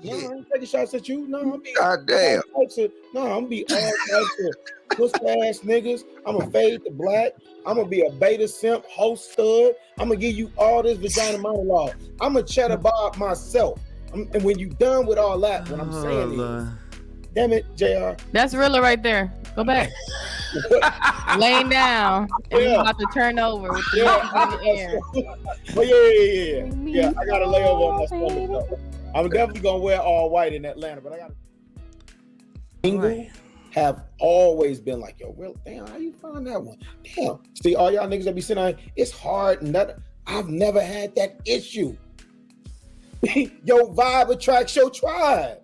No, I ain't taking shots at you. No, I'm be God damn. I'm be all types of pussy ass niggas. I'm gonna fade to black. I'm gonna be a beta simp, host stud. I'm gonna give you all this vagina monologue. I'm gonna chat about myself. And when you done with all that, what I'm saying is, damn it, JR. That's Rilla right there. Go back. Laying down. And we about to turn over with the in the air. Oh yeah. I got to lay over on my stomach though. I'm definitely gonna wear all white in Atlanta, but I got to have always been like, yo, real damn, how you find that one? Damn. See, all y'all niggas that be sitting out, it's hard and that I've never had that issue. Your vibe attracts your tribe.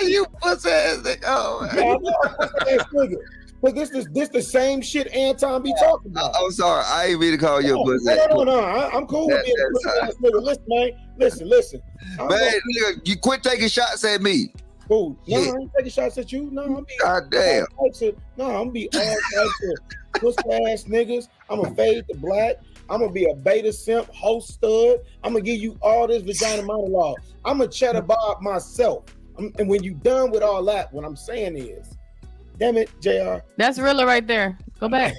You pussy ass nigga. Oh, man. But this the same shit Anton be talking about. I'm sorry, I ain't mean to call you a pussy. No. I'm cool with being a pussy ass nigga. Listen, man. Listen. Man, nigga, you quit taking shots at me. Cool. No, I ain't taking shots at you. No, I'm be God damn. I'm be all types of pussy ass niggas. I'm gonna fade to black. I'm gonna be a beta simp, host stud. I'm gonna give you all this vagina monologue. I'm gonna chat about myself. And when you done with all that, what I'm saying is, damn it, JR. That's Rilla right there. Go back.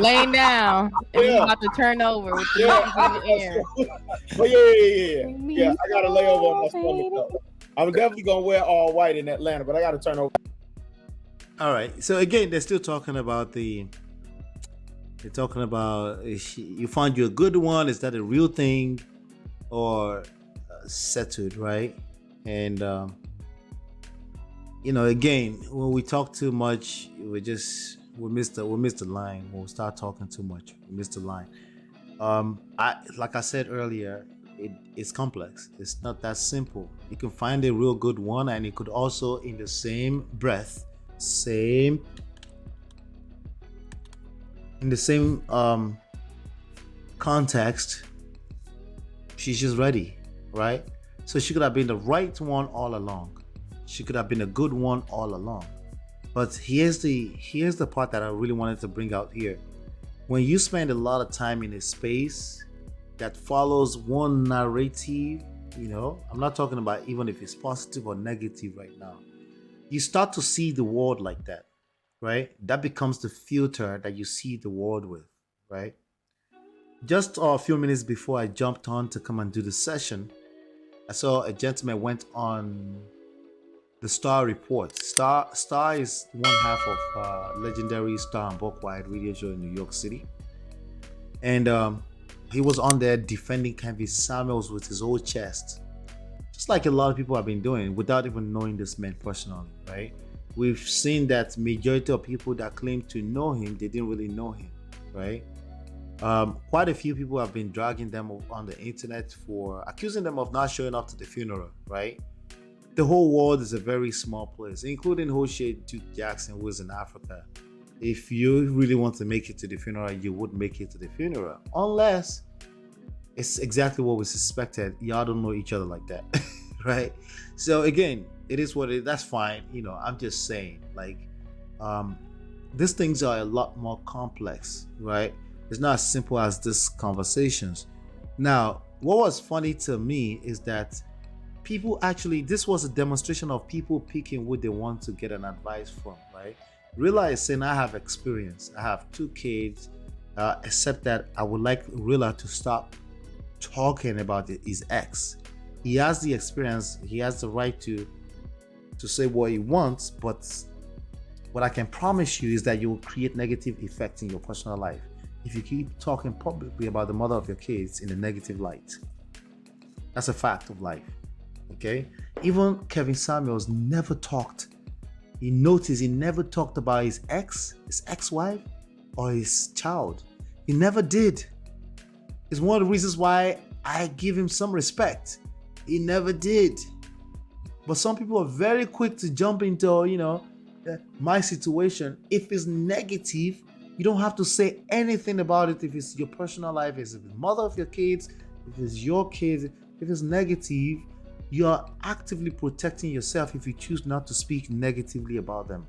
Laying down. And we about to turn over with the in the air. Oh yeah. I got to lay over on my stomach though. I'm definitely gonna wear all white in Atlanta, but I got to turn over. All right. So again, they're still talking about you found you a good one. Is that a real thing or settled, right? And again, when we talk too much, we miss the line. When we start talking too much, we miss the line. Like I said earlier, it's complex. It's not that simple. You can find a real good one, and it could also, in the same breath, in the same context, she's just ready, right? So she could have been the right one all along. She could have been a good one all along. But here's the part that I really wanted to bring out here. When you spend a lot of time in a space that follows one narrative, I'm not talking about even if it's positive or negative right now. You start to see the world like that, right? That becomes the filter that you see the world with, right? Just a few minutes before I jumped on to come and do the session, I saw a gentleman went on the Star Report. Star is one half of legendary Star and Buckwide radio show in New York City. And he was on there defending Kevin Samuels with his whole chest. Just like a lot of people have been doing without even knowing this man personally, right? We've seen that majority of people that claim to know him, they didn't really know him, right? Quite a few people have been dragging them on the internet for accusing them of not showing up to the funeral, right? The whole world is a very small place, including Hosea Duke Jackson, who is in Africa. If you really want to make it to the funeral, you would make it to the funeral, unless it's exactly what we suspected. Y'all don't know each other like that, right? So again, it is what it is. That's fine. I'm just saying, these things are a lot more complex, right? It's not as simple as these conversations. Now, what was funny to me is that this was a demonstration of people picking who they want to get an advice from, right? Rilla is saying, I have experience. I have 2 kids, except that I would like Rilla to stop talking about his ex. He has the experience. He has the right to say what he wants, but what I can promise you is that you will create negative effects in your personal life if you keep talking publicly about the mother of your kids in a negative light. That's a fact of life. Okay? Even Kevin Samuels never talked. He never talked about his ex-wife, or his child. He never did. It's one of the reasons why I give him some respect. He never did. But some people are very quick to jump into, my situation. If it's negative, you don't have to say anything about it. If it's your personal life, if it's the mother of your kids, if it's your kids, if it's negative, you are actively protecting yourself if you choose not to speak negatively about them.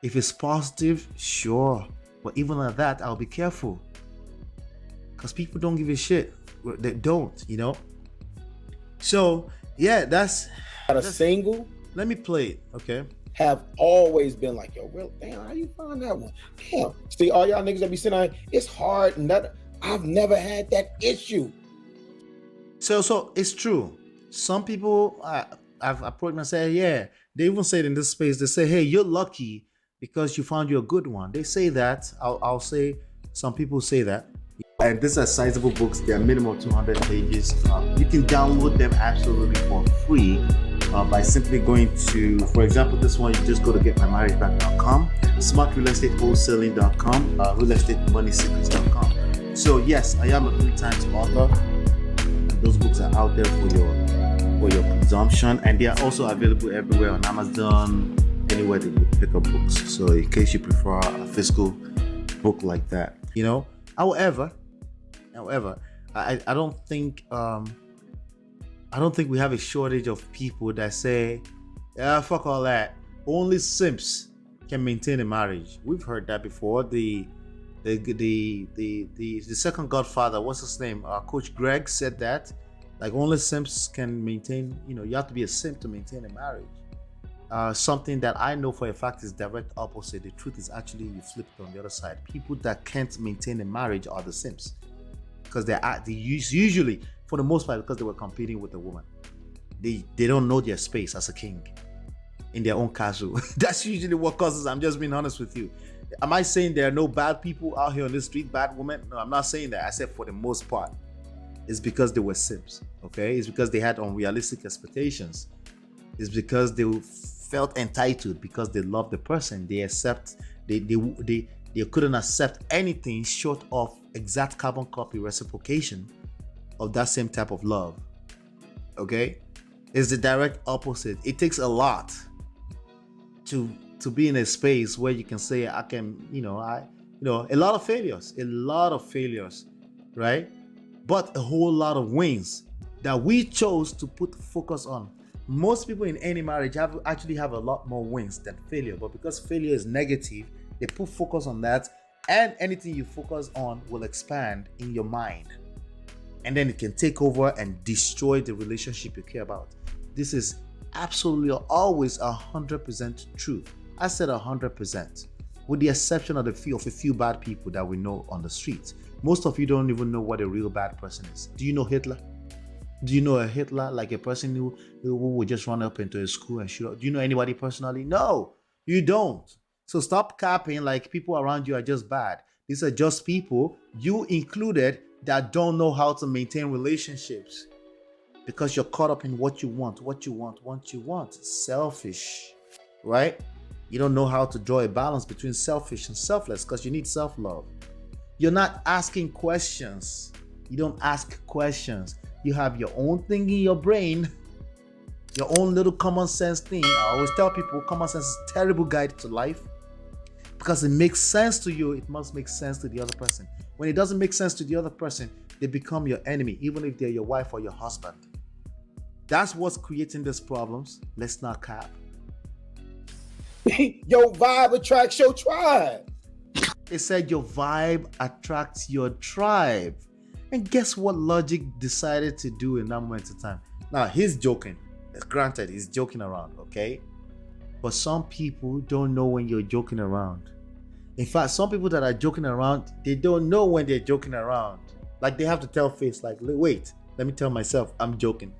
If it's positive, sure. But even at that, I'll be careful. Because people don't give a shit. They don't, So yeah, that's a single. Let me play it, okay? Have always been like, yo, Will, damn, how you find that one? Damn. See, all y'all niggas that be sitting out, it's hard, and that I've never had that issue. So it's true. Some people I've approached and said, yeah, they even say it in this space. They say, hey, you're lucky because you found you a good one. They say that. I'll say some people say that. And these are sizable books. They're minimum 200 pages. You can download them absolutely for free by simply going to, for example, this one, you just go to getmymarriageback.com, smartrealestatewholesaling.com, realestatemoneysecrets.com. So yes, I am a 3 times author. And those books are out there for your consumption, and they are also available everywhere on Amazon, anywhere that you pick up books. So in case you prefer a physical book like that, However, I don't think we have a shortage of people that say, yeah, fuck all that. Only simps can maintain a marriage. We've heard that before. The second Godfather, what's his name? Coach Greg said that. Like, only simps can maintain. You have to be a simp to maintain a marriage. Something that I know for a fact is direct opposite. The truth is actually you flip it on the other side. People that can't maintain a marriage are the simps, because they usually, for the most part, because they were competing with a woman. They don't know their space as a king in their own castle. That's usually what causes. I'm just being honest with you. Am I saying there are no bad people out here on the street, bad women? No, I'm not saying that. I said for the most part, it's because they were simps. Okay, it's because they had unrealistic expectations. It's because they felt entitled because they loved the person. They couldn't accept anything short of exact carbon copy reciprocation of that same type of love. Okay, it's the direct opposite. It takes a lot to be in a space where you can say I can, a lot of failures, right? But a whole lot of wins that we chose to put focus on. Most people in any marriage actually have a lot more wins than failure, but because failure is negative, they put focus on that, and anything you focus on will expand in your mind, and then it can take over and destroy the relationship you care about. This is absolutely always 100% true. I said 100%, with the exception of a few bad people that we know on the streets. Most of you don't even know what a real bad person is. Do you know Hitler? Do you know a Hitler, like a person who would just run up into a school and shoot up? Do you know anybody personally? No, you don't. So stop capping like people around you are just bad. These are just people, you included, that don't know how to maintain relationships because you're caught up in what you want. Selfish, right? You don't know how to draw a balance between selfish and selfless because you need self-love. You're not asking questions. You don't ask questions. You have your own thing in your brain, your own little common sense thing. I always tell people common sense is a terrible guide to life because it makes sense to you. It must make sense to the other person. When it doesn't make sense to the other person, they become your enemy, even if they're your wife or your husband. That's what's creating these problems. Let's not cap. Your vibe attracts your tribe. It said your vibe attracts your tribe. And guess what Logic decided to do in that moment of time? Now, he's joking. Granted, he's joking around, okay? But some people don't know when you're joking around. In fact, some people that are joking around, they don't know when they're joking around. Like, they have to tell face, like, wait, let me tell myself, I'm joking.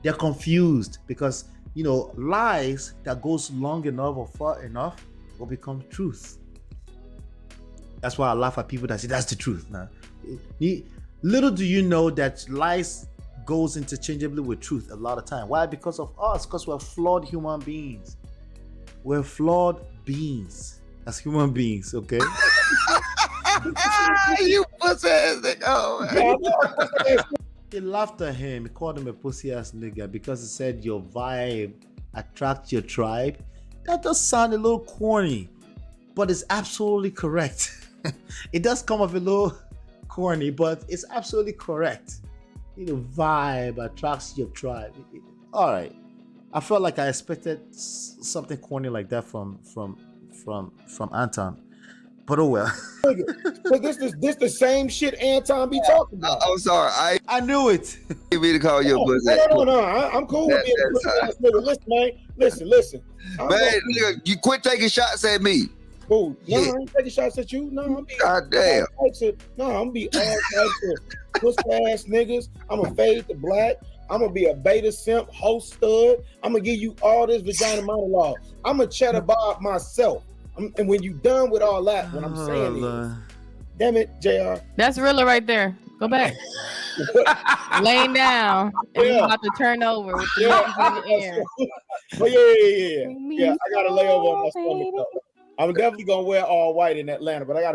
They're confused because, lies that goes long enough or far enough will become truth. That's why I laugh at people that say, that's the truth. Nah. Little do you know that lies goes interchangeably with truth a lot of time. Why? Because of us, because we're flawed human beings. We're flawed beings as human beings, okay? You pussy ass nigga. Oh, He laughed at him. He called him a pussy ass nigga because he said your vibe attracts your tribe. That does sound a little corny, but it's absolutely correct. It does come off a little corny, but it's absolutely correct. Vibe attracts your tribe. All right, I felt like I expected something corny like that from Anton, But oh well. But this the same shit Anton be talking about. I'm sorry. I knew it. I didn't mean to call you a pussy. No. I'm cool with being a pussy ass nigga. Listen, man. Listen. Man, nigga, you quit taking shots at me. Cool. No, I ain't taking shots at you. No, I'm being God damn. I'm be all types of pussy ass niggas. I'm gonna fade to black. I'm gonna be a beta simp, host stud. I'm gonna give you all this vagina monologue. I'm gonna chat about myself. And when you done with all that, what I'm saying is, damn it, JR. That's Rilla right there. Go back. Laying down. And he's about to turn over with the in the air. Oh yeah. I gotta lay over on my stomach though. I'm definitely gonna wear all white in Atlanta, but I gotta